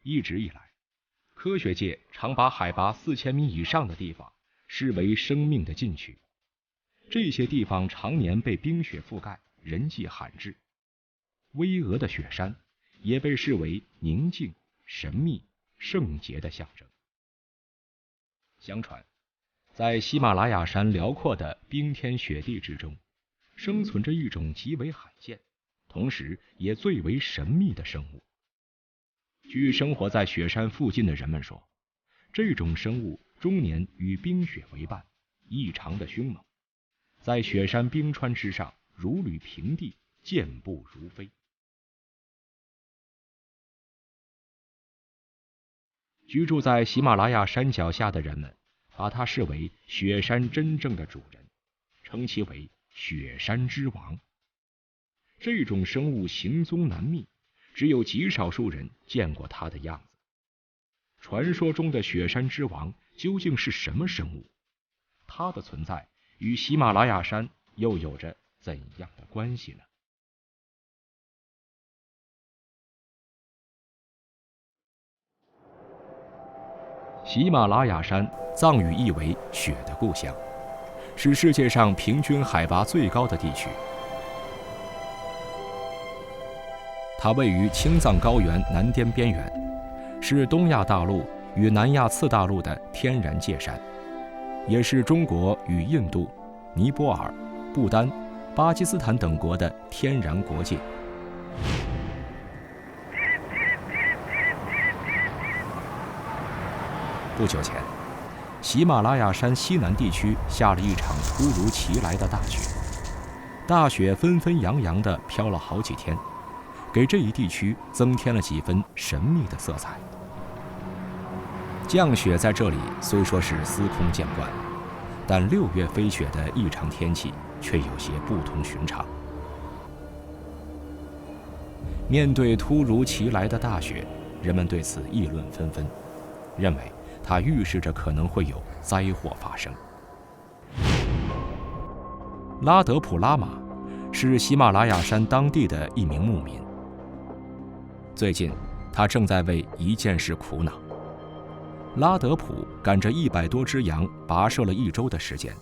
一直以来，科学界常把海拔4000米以上的地方视为生命的禁区。这些地方常年被冰雪覆盖，人迹罕至。巍峨的雪山也被视为宁静、神秘、圣洁的象征。相传，在喜马拉雅山辽阔的冰天雪地之中，生存着一种极为罕见，同时也最为神秘的生物。据生活在雪山附近的人们说，这种生物终年与冰雪为伴，异常的凶猛，在雪山冰川之上如履平地，健步如飞。居住在喜马拉雅山脚下的人们把它视为雪山真正的主人，称其为雪山之王。这种生物行踪难觅，只有极少数人见过它的样子。传说中的雪山之王究竟是什么生物？它的存在与喜马拉雅山又有着怎样的关系呢？喜马拉雅山藏语意为雪的故乡，是世界上平均海拔最高的地区。它位于青藏高原南滇边缘，是东亚大陆与南亚次大陆的天然界山，也是中国与印度、尼泊尔、不丹、巴基斯坦等国的天然国界。不久前，喜马拉雅山西南地区下了一场突如其来的大雪，大雪纷纷扬扬地飘了好几天，给这一地区增添了几分神秘的色彩。降雪在这里虽说是司空见惯，但6月飞雪的异常天气却有些不同寻常。面对突如其来的大雪，人们对此议论纷纷，认为它预示着可能会有灾祸发生。拉德普拉玛是喜马拉雅山当地的一名牧民。最近，他正在为一件事苦恼。拉德普赶着100多只羊跋涉了1周的时间，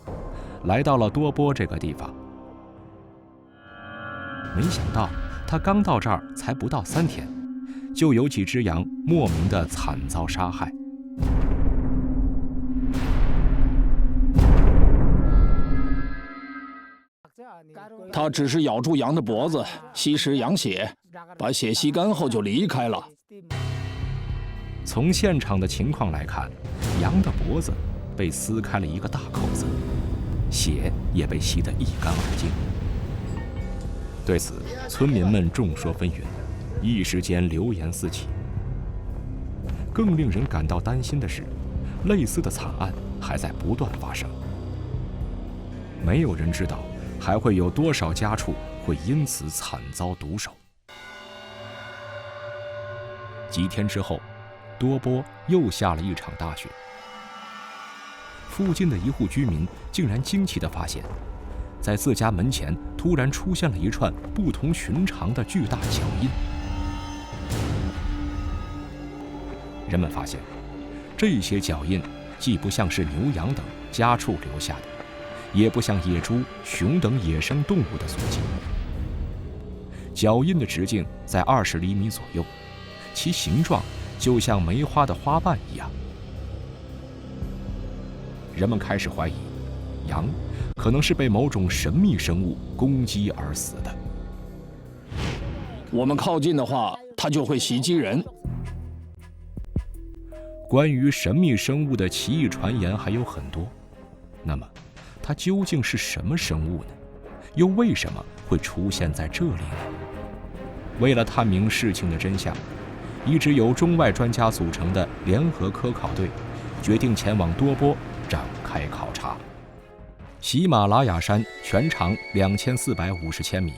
来到了多波这个地方。没想到，他刚到这儿才不到3天，就有几只羊莫名的惨遭杀害。他只是咬住羊的脖子，吸食羊血，把血吸干后就离开了。从现场的情况来看，羊的脖子被撕开了一个大口子，血也被吸得一干二净。对此，村民们众说纷纭，一时间流言四起。更令人感到担心的是，类似的惨案还在不断发生。没有人知道还会有多少家畜会因此惨遭毒手。几天之后，多波又下了一场大雪。附近的一户居民竟然惊奇地发现，在自家门前突然出现了一串不同寻常的巨大脚印。人们发现，这些脚印既不像是牛羊等家畜留下的，也不像野猪、熊等野生动物的足迹。脚印的直径在20厘米左右，其形状就像梅花的花瓣一样。人们开始怀疑，羊可能是被某种神秘生物攻击而死的。我们靠近的话，它就会袭击人。关于神秘生物的奇异传言还有很多，那么它究竟是什么生物呢？又为什么会出现在这里呢？为了探明事情的真相，一支由中外专家组成的联合科考队决定前往多波展开考察。喜马拉雅山全长2450千米，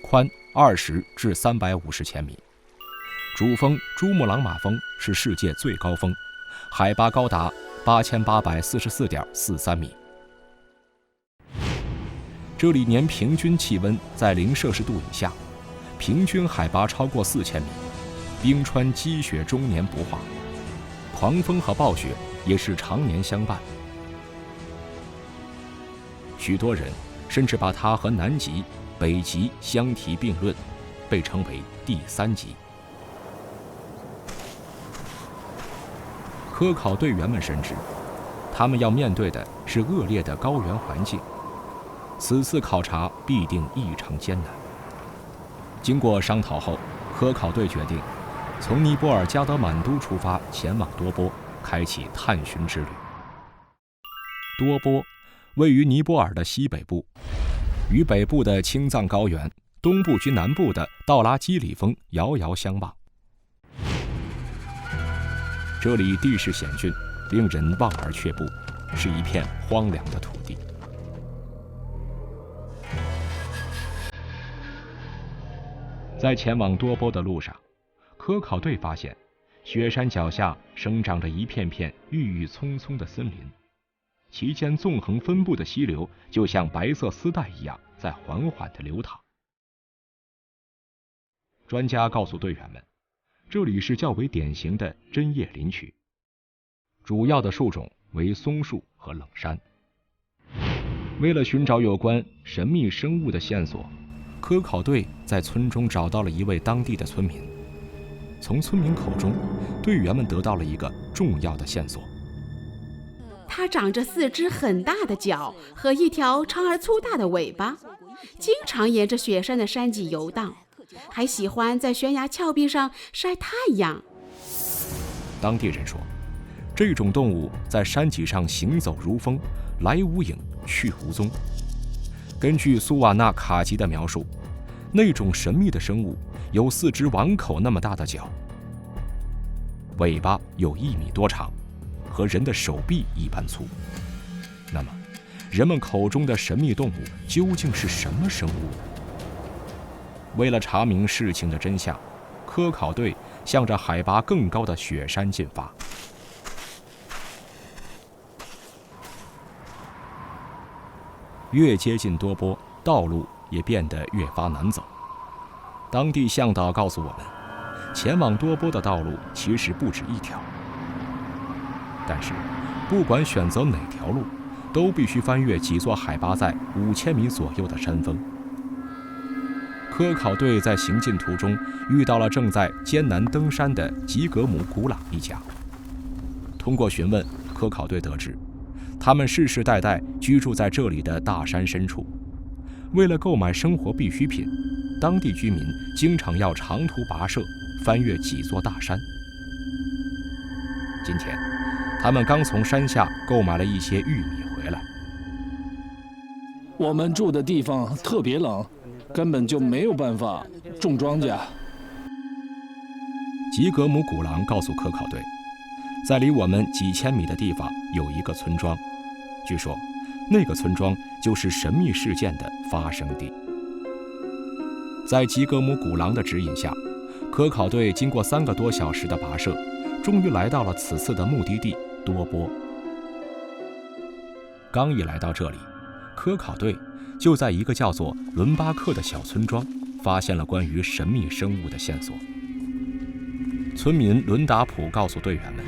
宽20至350千米。主峰珠穆朗玛峰是世界最高峰，海拔高达8844.43米。这里年平均气温在0摄氏度以下，平均海拔超过4000米，冰川积雪终年不化，狂风和暴雪也是常年相伴。许多人甚至把它和南极、北极相提并论，被称为第三极。科考队员们深知，他们要面对的是恶劣的高原环境，此次考察必定异常艰难。经过商讨后，科考队决定从尼泊尔加德满都出发，前往多波，开启探寻之旅。多波位于尼泊尔的西北部，与北部的青藏高原、东部及南部的道拉基里峰遥遥相望。这里地势险峻，令人望而却步，是一片荒凉的土地。在前往多波的路上，科考队发现，雪山脚下生长着一片片郁郁葱葱的森林，其间纵横分布的溪流就像白色丝带一样在缓缓地流淌。专家告诉队员们，这里是较为典型的针叶林区，主要的树种为松树和冷杉。为了寻找有关神秘生物的线索，科考队在村中找到了一位当地的村民。从村民口中，队员们得到了一个重要的线索。它长着4只很大的脚和一条长而粗大的尾巴，经常沿着雪山的山脊游荡，还喜欢在悬崖峭壁上晒太阳。当地人说，这种动物在山脊上行走如风，来无影去无踪。根据苏瓦纳卡吉的描述，那种神秘的生物有4只碗口那么大的脚，尾巴有1米多长，和人的手臂一般粗。那么，人们口中的神秘动物究竟是什么生物呢？为了查明事情的真相，科考队向着海拔更高的雪山进发。越接近多波，道路也变得越发难走。当地向导告诉我们，前往多波的道路其实不止一条，但是不管选择哪条路，都必须翻越几座海拔在5000米左右的山峰。科考队在行进途中遇到了正在艰难登山的吉格姆古朗一家。通过询问，科考队得知，他们世世代代居住在这里的大山深处。为了购买生活必需品，当地居民经常要长途跋涉，翻越几座大山。今天，他们刚从山下购买了一些玉米回来。我们住的地方特别冷，根本就没有办法种庄稼。吉格姆古朗告诉科考队，在离我们几千米的地方有一个村庄，据说那个村庄就是神秘事件的发生地。在吉格姆古朗的指引下，科考队经过3个多小时的跋涉，终于来到了此次的目的地多波。刚一来到这里，科考队就在一个叫做伦巴克的小村庄发现了关于神秘生物的线索。村民伦达普告诉队员们，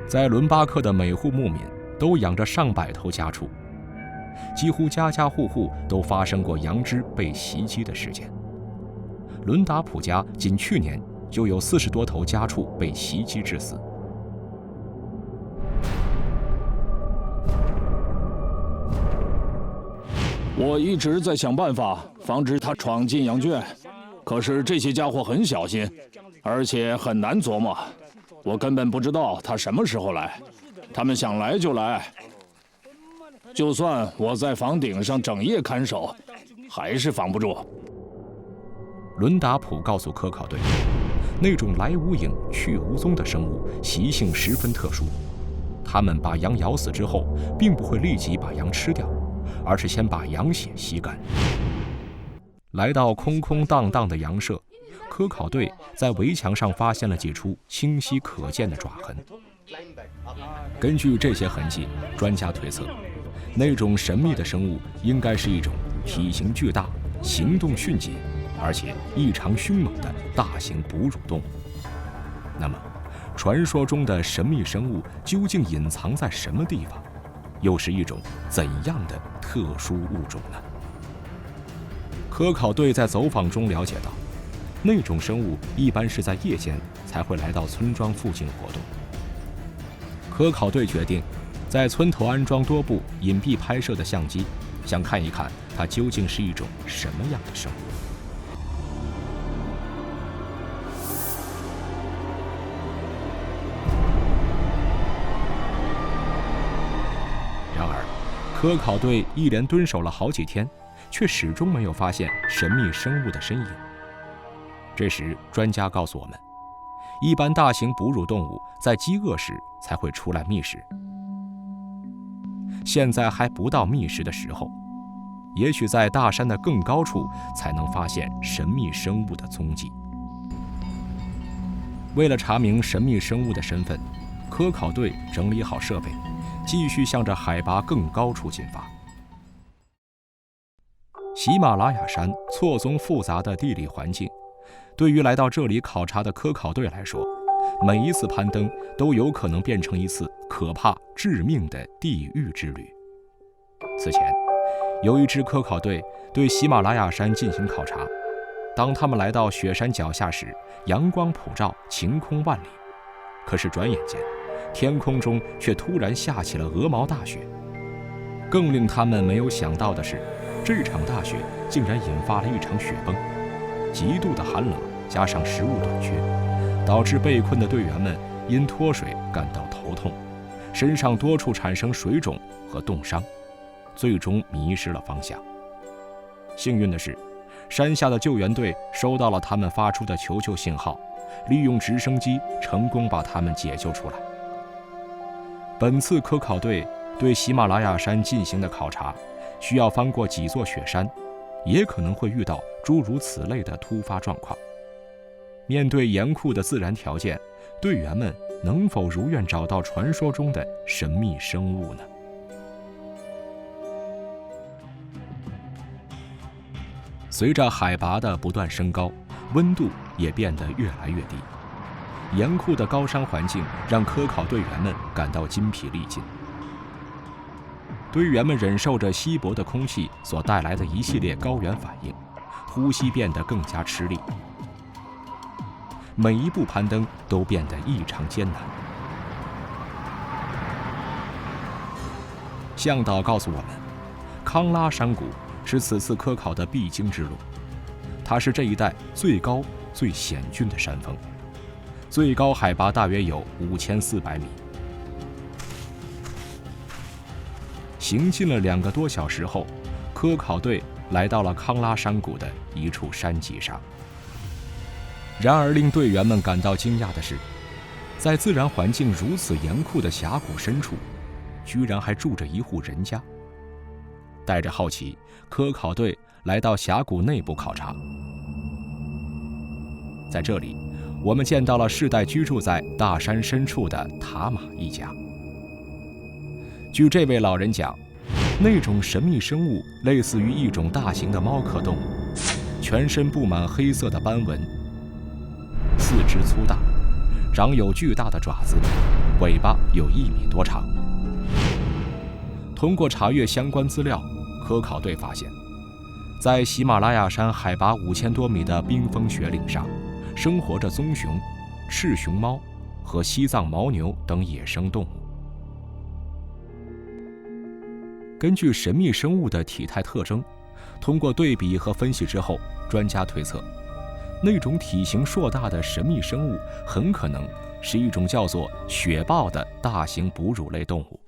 在伦巴克的每户牧民都养着上百头家畜，几乎家家户户都发生过羊只被袭击的事件。伦达普家仅去年就有40多头家畜被袭击致死。我一直在想办法防止他闯进羊圈，可是这些家伙很小心，而且很难琢磨。我根本不知道他什么时候来，他们想来就来。就算我在房顶上整夜看守，还是防不住。伦达普告诉科考队，那种来无影去无踪的生物习性十分特殊，他们把羊咬死之后，并不会立即把羊吃掉，而是先把羊血吸干。来到空空荡荡的羊舍，科考队在围墙上发现了几处清晰可见的爪痕。根据这些痕迹，专家推测，那种神秘的生物应该是一种体型巨大、行动迅捷、而且异常凶猛的大型哺乳动物。那么，传说中的神秘生物究竟隐藏在什么地方？又是一种怎样的特殊物种呢？科考队在走访中了解到，那种生物一般是在夜间才会来到村庄附近活动。科考队决定在村头安装多部隐蔽拍摄的相机，想看一看它究竟是一种什么样的生物。然而，科考队一连蹲守了好几天，却始终没有发现神秘生物的身影。这时，专家告诉我们，一般大型哺乳动物在饥饿时才会出来觅食。现在还不到觅食的时候，也许在大山的更高处才能发现神秘生物的踪迹。为了查明神秘生物的身份，科考队整理好设备，继续向着海拔更高处进发。喜马拉雅山错综复杂的地理环境，对于来到这里考察的科考队来说，每一次攀登都有可能变成一次可怕致命的地狱之旅。此前，有一支科考队对喜马拉雅山进行考察，当他们来到雪山脚下时，阳光普照，晴空万里。可是转眼间，天空中却突然下起了鹅毛大雪。更令他们没有想到的是，这场大雪竟然引发了一场雪崩，极度的寒冷加上食物短缺，导致被困的队员们因脱水感到头痛，身上多处产生水肿和冻伤，最终迷失了方向。幸运的是，山下的救援队收到了他们发出的求救信号，利用直升机成功把他们解救出来。本次科考队对喜马拉雅山进行的考察，需要翻过几座雪山，也可能会遇到诸如此类的突发状况。面对严酷的自然条件，队员们能否如愿找到传说中的神秘生物呢？随着海拔的不断升高，温度也变得越来越低。严酷的高山环境让科考队员们感到筋疲力尽。队员们忍受着稀薄的空气所带来的一系列高原反应，呼吸变得更加吃力。每一步攀登都变得异常艰难。向导告诉我们，康拉山谷是此次科考的必经之路，它是这一带最高、最险峻的山峰，最高海拔大约有5400米。行进了2个多小时后，科考队来到了康拉山谷的一处山脊上。然而令队员们感到惊讶的是，在自然环境如此严酷的峡谷深处，居然还住着一户人家。带着好奇，科考队来到峡谷内部考察。在这里，我们见到了世代居住在大山深处的塔玛一家。据这位老人讲，那种神秘生物类似于一种大型的猫科动物，全身布满黑色的斑纹，四肢粗大，长有巨大的爪子，尾巴有1米多长。通过查阅相关资料，科考队发现，在喜马拉雅山海拔5000多米的冰封雪岭上，生活着棕熊、赤熊猫和西藏牦牛等野生动物。根据神秘生物的体态特征，通过对比和分析之后，专家推测，那种体型硕大的神秘生物很可能是一种叫做雪豹的大型哺乳类动物。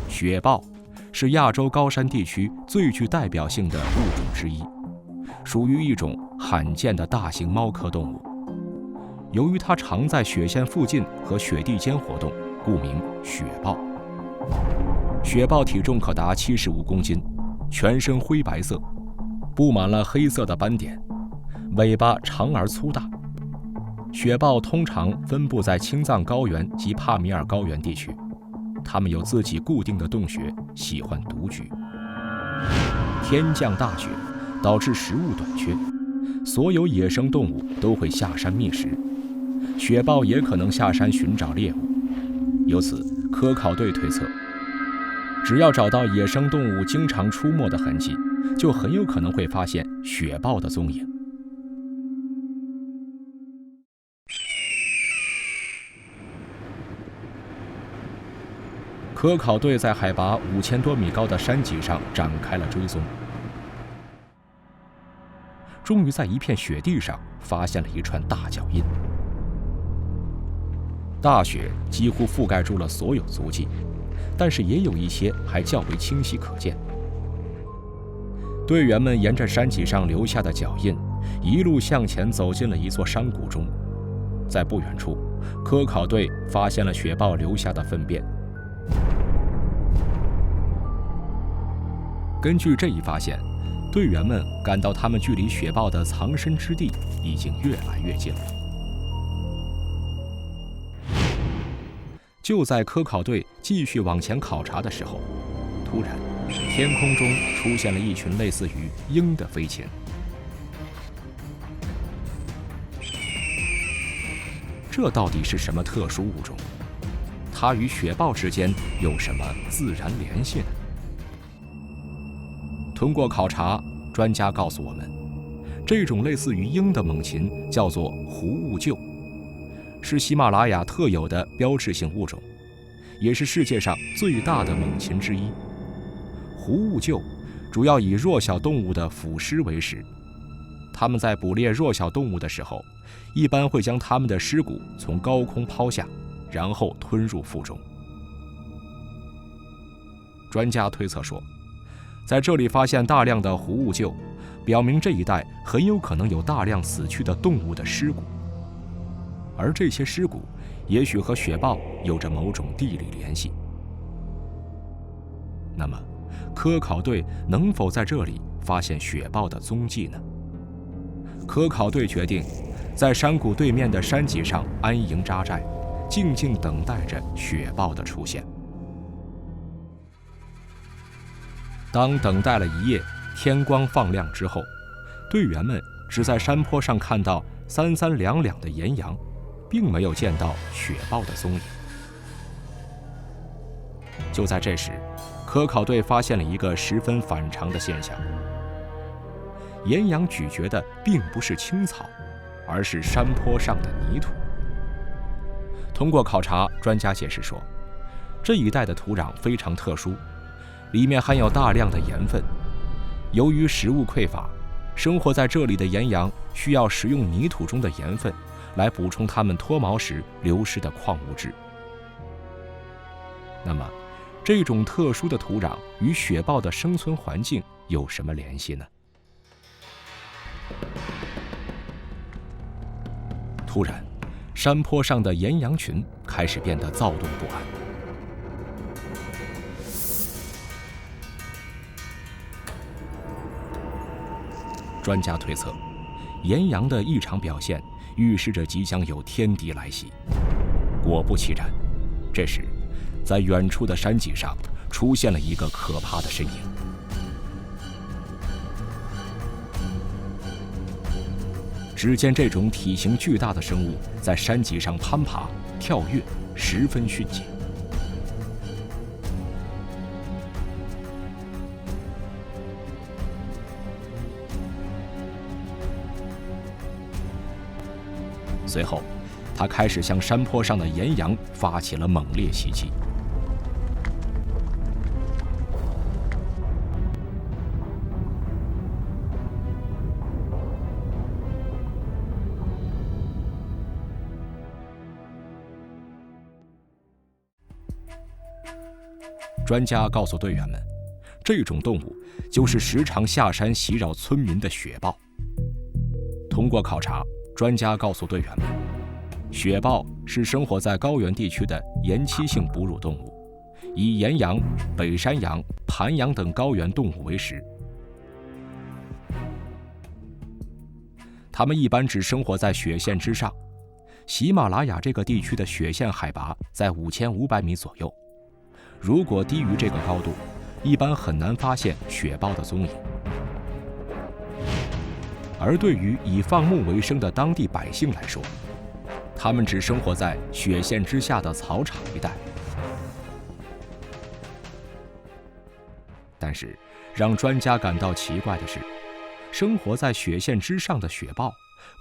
雪豹是亚洲高山地区最具代表性的物种之一，属于一种罕见的大型猫科动物。由于它常在雪线附近和雪地间活动，故名雪豹。雪豹体重可达75公斤，全身灰白色，布满了黑色的斑点，尾巴长而粗大。雪豹通常分布在青藏高原及帕米尔高原地区，它们有自己固定的洞穴，喜欢独居。天降大雪，导致食物短缺，所有野生动物都会下山觅食，雪豹也可能下山寻找猎物。由此，科考队推测，只要找到野生动物经常出没的痕迹，就很有可能会发现雪豹的踪影。科考队在海拔5000多米高的山脊上展开了追踪，终于在一片雪地上发现了一串大脚印。大雪几乎覆盖住了所有足迹，但是也有一些还较为清晰可见。队员们沿着山脊上留下的脚印，一路向前走进了一座山谷中。在不远处，科考队发现了雪豹留下的粪便。根据这一发现，队员们感到他们距离雪豹的藏身之地已经越来越近了。就在科考队继续往前考察的时候，突然，天空中出现了一群类似于鹰的飞禽。这到底是什么特殊物种？它与雪豹之间有什么自然联系呢？通过考察，专家告诉我们，这种类似于鹰的猛禽叫做狐兀鹫，是喜马拉雅特有的标志性物种，也是世界上最大的猛禽之一。狐兀鹫主要以弱小动物的腐尸为食，它们在捕猎弱小动物的时候，一般会将它们的尸骨从高空抛下，然后吞入腹中。专家推测说，在这里发现大量的狐兀鹫，表明这一带很有可能有大量死去的动物的尸骨，而这些尸骨也许和雪豹有着某种地理联系。那么，科考队能否在这里发现雪豹的踪迹呢？科考队决定在山谷对面的山脊上安营扎寨，静静等待着雪豹的出现。当等待了一夜，天光放亮之后，队员们只在山坡上看到三三两两的岩羊，并没有见到雪豹的踪影。就在这时，科考队发现了一个十分反常的现象：岩羊咀嚼的并不是青草，而是山坡上的泥土。通过考察，专家解释说，这一带的土壤非常特殊，里面含有大量的盐分。由于食物匮乏，生活在这里的岩羊需要食用泥土中的盐分来补充它们脱毛时流失的矿物质。那么，这种特殊的土壤与雪豹的生存环境有什么联系呢？突然，山坡上的岩羊群开始变得躁动不安。专家推测，岩羊的异常表现预示着即将有天敌来袭。果不其然，这时，在远处的山脊上出现了一个可怕的身影。只见这种体型巨大的生物在山脊上攀爬、跳跃，十分迅捷。随后，他开始向山坡上的岩羊发起了猛烈袭击。专家告诉队员们，这种动物就是时常下山袭扰村民的雪豹。通过考察，专家告诉队员们，雪豹是生活在高原地区的延期性哺乳动物，以岩羊、北山羊、盘羊等高原动物为食。它们一般只生活在雪线之上，喜马拉雅这个地区的雪线海拔在5500米左右。如果低于这个高度，一般很难发现雪豹的踪影。而对于以放牧为生的当地百姓来说，他们只生活在雪线之下的草场一带。但是，让专家感到奇怪的是，生活在雪线之上的雪豹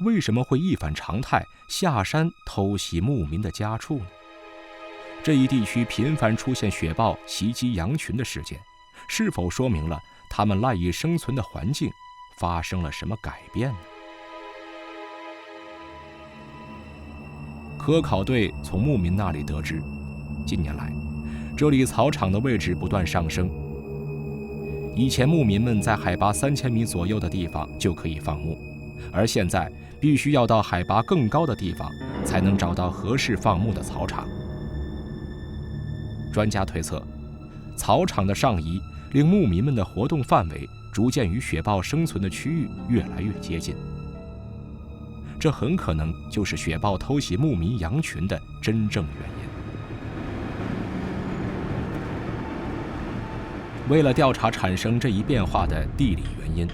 为什么会一反常态下山偷袭牧民的家畜呢？这一地区频繁出现雪豹袭击羊群的事件，是否说明了它们赖以生存的环境发生了什么改变呢？科考队从牧民那里得知，近年来这里草场的位置不断上升。以前牧民们在海拔3000米左右的地方就可以放牧，而现在必须要到海拔更高的地方才能找到合适放牧的草场。专家推测，草场的上移令牧民们的活动范围逐渐与雪豹生存的区域越来越接近，这很可能就是雪豹偷袭牧民羊群的真正原因。为了调查产生这一变化的地理原因，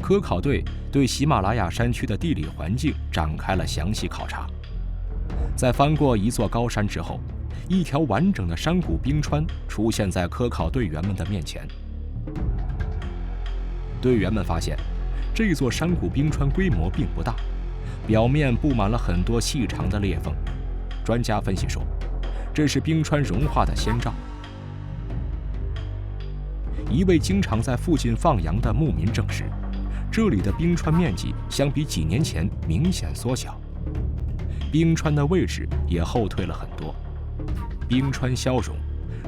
科考队对喜马拉雅山区的地理环境展开了详细考察。在翻过一座高山之后，一条完整的山谷冰川出现在科考队员们的面前。队员们发现，这座山谷冰川规模并不大，表面布满了很多细长的裂缝。专家分析说，这是冰川融化的先兆。一位经常在附近放羊的牧民证实，这里的冰川面积相比几年前明显缩小，冰川的位置也后退了很多。冰川消融，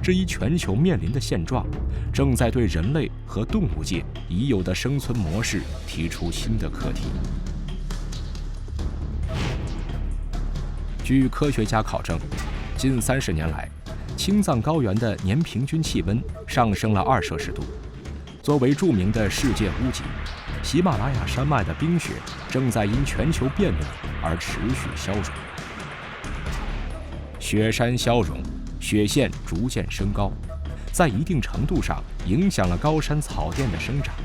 这一全球面临的现状，正在对人类和动物界已有的生存模式提出新的课题。据科学家考证，近30年来，青藏高原的年平均气温上升了2摄氏度。作为著名的世界屋脊，喜马拉雅山脉的冰雪正在因全球变暖而持续消融。雪山消融，雪线逐渐升高，在一定程度上影响了高山草甸的生长，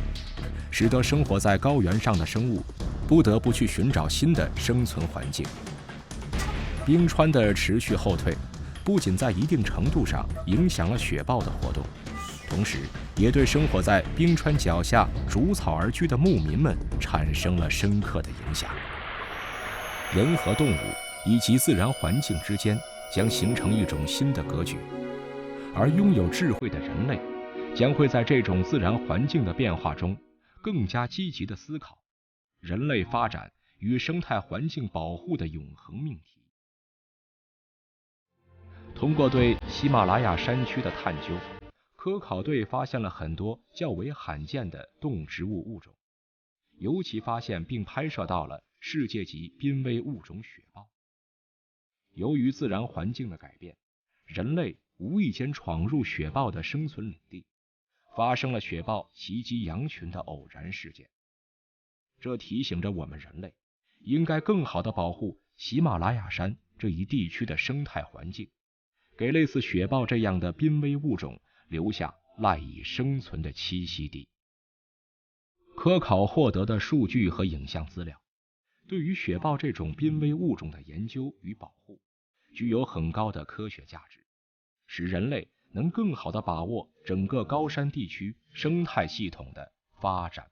使得生活在高原上的生物不得不去寻找新的生存环境。冰川的持续后退，不仅在一定程度上影响了雪豹的活动，同时也对生活在冰川脚下逐草而居的牧民们产生了深刻的影响。人和动物以及自然环境之间将形成一种新的格局，而拥有智慧的人类将会在这种自然环境的变化中更加积极地思考人类发展与生态环境保护的永恒命题。通过对喜马拉雅山区的探究，科考队发现了很多较为罕见的动植物物种，尤其发现并拍摄到了世界级濒危物种雪豹。由于自然环境的改变，人类无意间闯入雪豹的生存领地，发生了雪豹袭击羊群的偶然事件。这提醒着我们人类应该更好地保护喜马拉雅山这一地区的生态环境，给类似雪豹这样的濒危物种留下赖以生存的栖息地。科考获得的数据和影像资料，对于雪豹这种濒危物种的研究与保护，具有很高的科学价值，使人类能更好地把握整个高山地区生态系统的发展